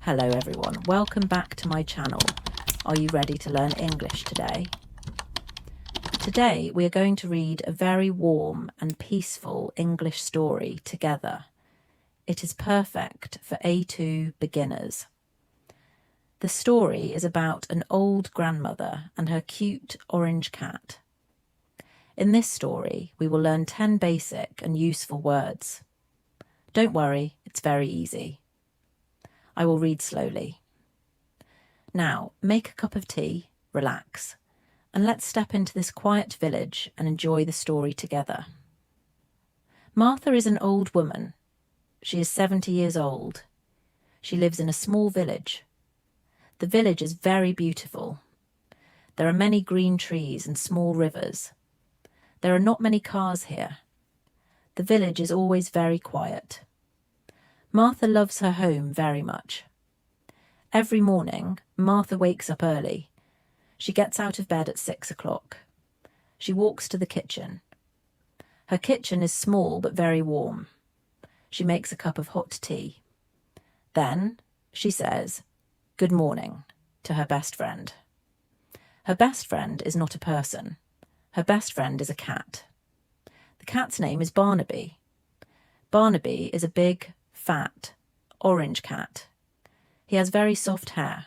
Hello everyone, welcome back to my channel. Are you ready to learn English today? Today we are going to read a very warm and peaceful English story together. It is perfect for A2 beginners. The story is about an old grandmother and her cute orange cat. In this story, we will learn 10 basic and useful words. Don't worry, it's very easy. I will read slowly. Now, make a cup of tea, relax, and let's step into this quiet village and enjoy the story together. Martha is an old woman. She is 70 years old. She lives in a small village. The village is very beautiful. There are many green trees and small rivers. There are not many cars here. The village is always very quiet. Martha loves her home very much. Every morning, Martha wakes up early. She gets out of bed at 6 o'clock. She walks to the kitchen. Her kitchen is small but very warm. She makes a cup of hot tea. Then she says, "Good morning," to her best friend. Her best friend is not a person. Her best friend is a cat. The cat's name is Barnaby. Barnaby is a big, fat, orange cat. He has very soft hair.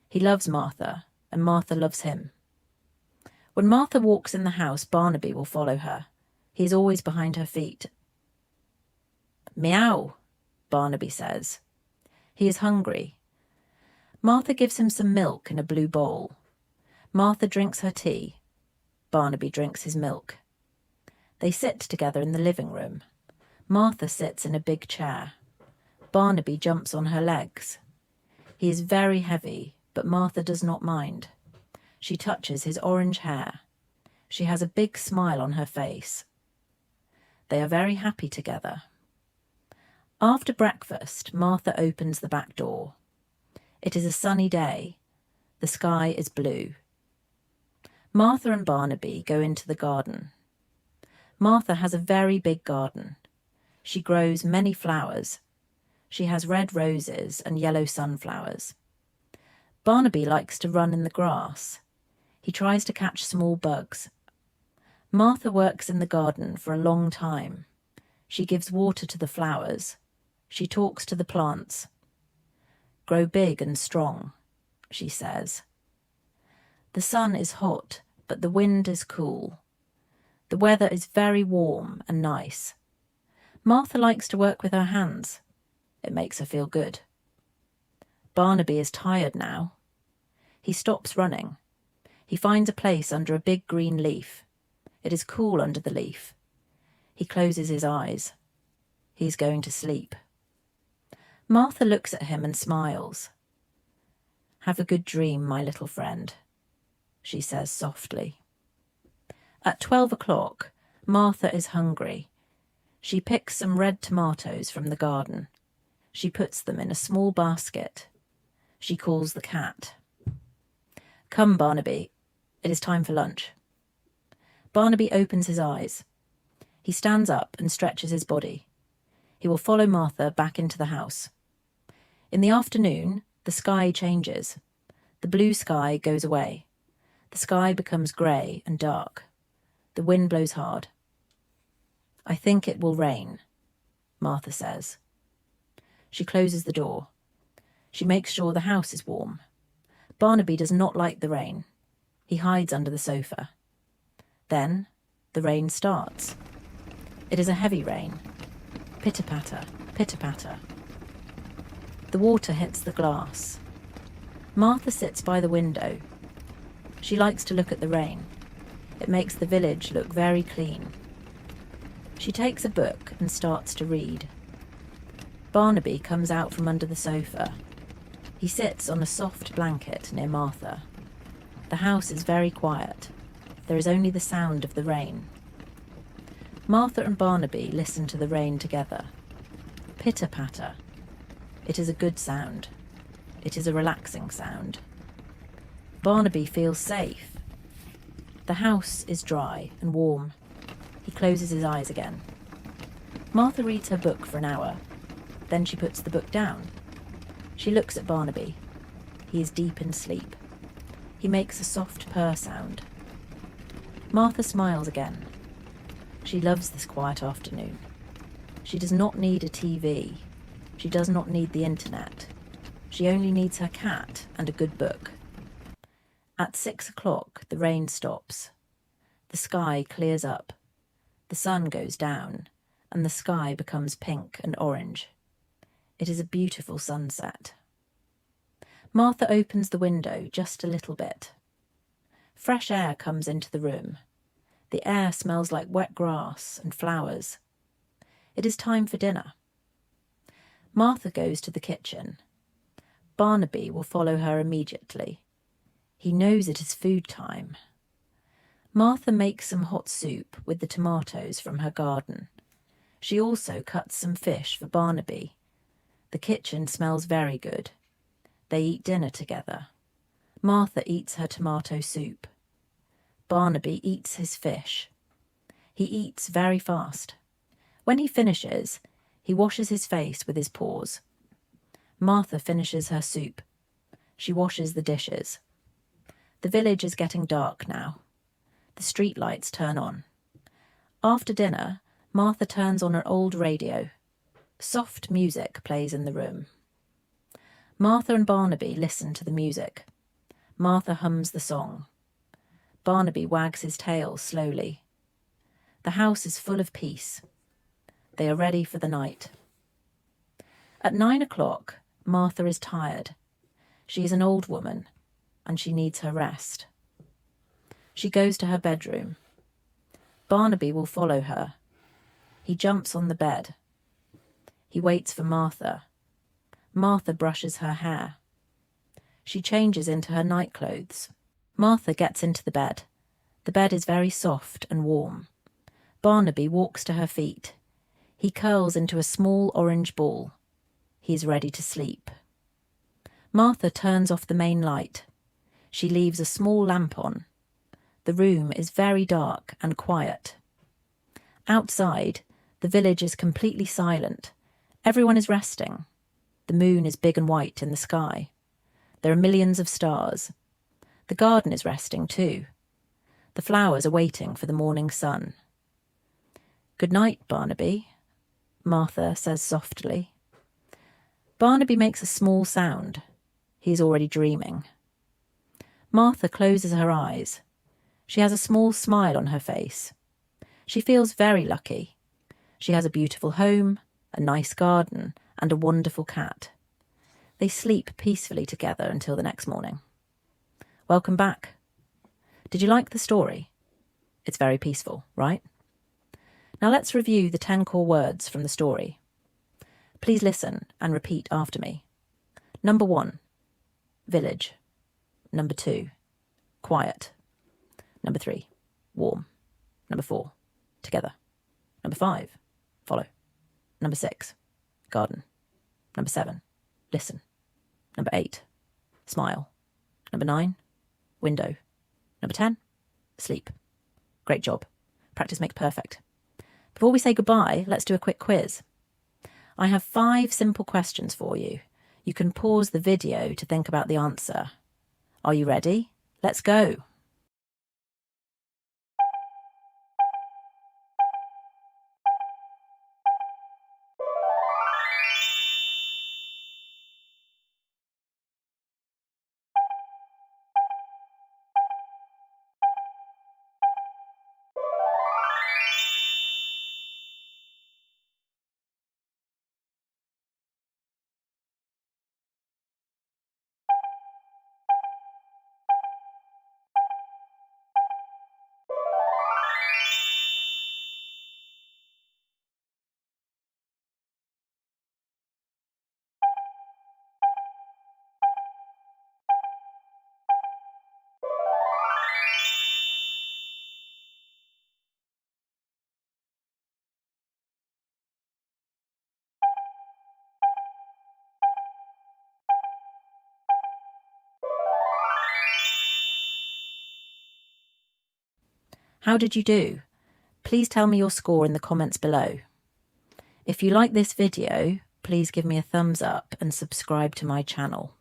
He loves Martha, and Martha loves him. When Martha walks in the house, Barnaby will follow her. He is always behind her feet. "Meow," Barnaby says. He is hungry. Martha gives him some milk in a blue bowl. Martha drinks her tea. Barnaby drinks his milk. They sit together in the living room. Martha sits in a big chair. Barnaby jumps on her legs. He is very heavy, but Martha does not mind. She touches his orange hair. She has a big smile on her face. They are very happy together. After breakfast, Martha opens the back door. It is a sunny day. The sky is blue. Martha and Barnaby go into the garden. Martha has a very big garden. She grows many flowers. She has red roses and yellow sunflowers. Barnaby likes to run in the grass. He tries to catch small bugs. Martha works in the garden for a long time. She gives water to the flowers. She talks to the plants. "Grow big and strong," she says. The sun is hot, but the wind is cool. The weather is very warm and nice. Martha likes to work with her hands. It makes her feel good. Barnaby is tired now. He stops running. He finds a place under a big green leaf. It is cool under the leaf. He closes his eyes. He is going to sleep. Martha looks at him and smiles. "Have a good dream, my little friend," she says softly. At 12 o'clock, Martha is hungry. She picks some red tomatoes from the garden. She puts them in a small basket. She calls the cat. "Come, Barnaby. It is time for lunch." Barnaby opens his eyes. He stands up and stretches his body. He will follow Martha back into the house. In the afternoon, the sky changes. The blue sky goes away. The sky becomes grey and dark. The wind blows hard. "I think it will rain," Martha says. She closes the door. She makes sure the house is warm. Barnaby does not like the rain. He hides under the sofa. Then the rain starts. It is a heavy rain. Pitter-patter, pitter-patter. The water hits the glass. Martha sits by the window. She likes to look at the rain. It makes the village look very clean. She takes a book and starts to read. Barnaby comes out from under the sofa. He sits on a soft blanket near Martha. The house is very quiet. There is only the sound of the rain. Martha and Barnaby listen to the rain together. Pitter-patter. It is a good sound. It is a relaxing sound. Barnaby feels safe. The house is dry and warm. He closes his eyes again. Martha reads her book for an hour. Then she puts the book down. She looks at Barnaby. He is deep in sleep. He makes a soft purr sound. Martha smiles again. She loves this quiet afternoon. She does not need a TV. She does not need the internet. She only needs her cat and a good book. At 6 o'clock, the rain stops. The sky clears up. The sun goes down, and the sky becomes pink and orange. It is a beautiful sunset. Martha opens the window just a little bit. Fresh air comes into the room. The air smells like wet grass and flowers. It is time for dinner. Martha goes to the kitchen. Barnaby will follow her immediately. He knows it is food time. Martha makes some hot soup with the tomatoes from her garden. She also cuts some fish for Barnaby. The kitchen smells very good. They eat dinner together. Martha eats her tomato soup. Barnaby eats his fish. He eats very fast. When he finishes, he washes his face with his paws. Martha finishes her soup. She washes the dishes. The village is getting dark now. The street lights turn on. After dinner, Martha turns on her old radio. Soft music plays in the room. Martha and Barnaby listen to the music. Martha hums the song. Barnaby wags his tail slowly. The house is full of peace. They are ready for the night. At 9 o'clock, Martha is tired. She is an old woman, and she needs her rest. She goes to her bedroom. Barnaby will follow her. He jumps on the bed. He waits for Martha. Martha brushes her hair. She changes into her nightclothes. Martha gets into the bed. The bed is very soft and warm. Barnaby walks to her feet. He curls into a small orange ball. He is ready to sleep. Martha turns off the main light. She leaves a small lamp on. The room is very dark and quiet. Outside, the village is completely silent. Everyone is resting. The moon is big and white in the sky. There are millions of stars. The garden is resting too. The flowers are waiting for the morning sun. "Good night, Barnaby," Martha says softly. Barnaby makes a small sound. He is already dreaming. Martha closes her eyes. She has a small smile on her face. She feels very lucky. She has a beautiful home, a nice garden, and a wonderful cat. They sleep peacefully together until the next morning. Welcome back. Did you like the story? It's very peaceful, right? Now let's review the 10 core words from the story. Please listen and repeat after me. Number 1, village. Number 2, quiet. Number 3, warm. Number 4, together. Number 5, follow. Number 6, garden. Number 7, listen. Number 8, smile. Number 9, window. Number 10, sleep. Great job. Practice makes perfect. Before we say goodbye, let's do a quick quiz. I have 5 simple questions for you. You can pause the video to think about the answer. Are you ready? Let's go. How did you do? Please tell me your score in the comments below. If you like this video, please give me a thumbs up and subscribe to my channel.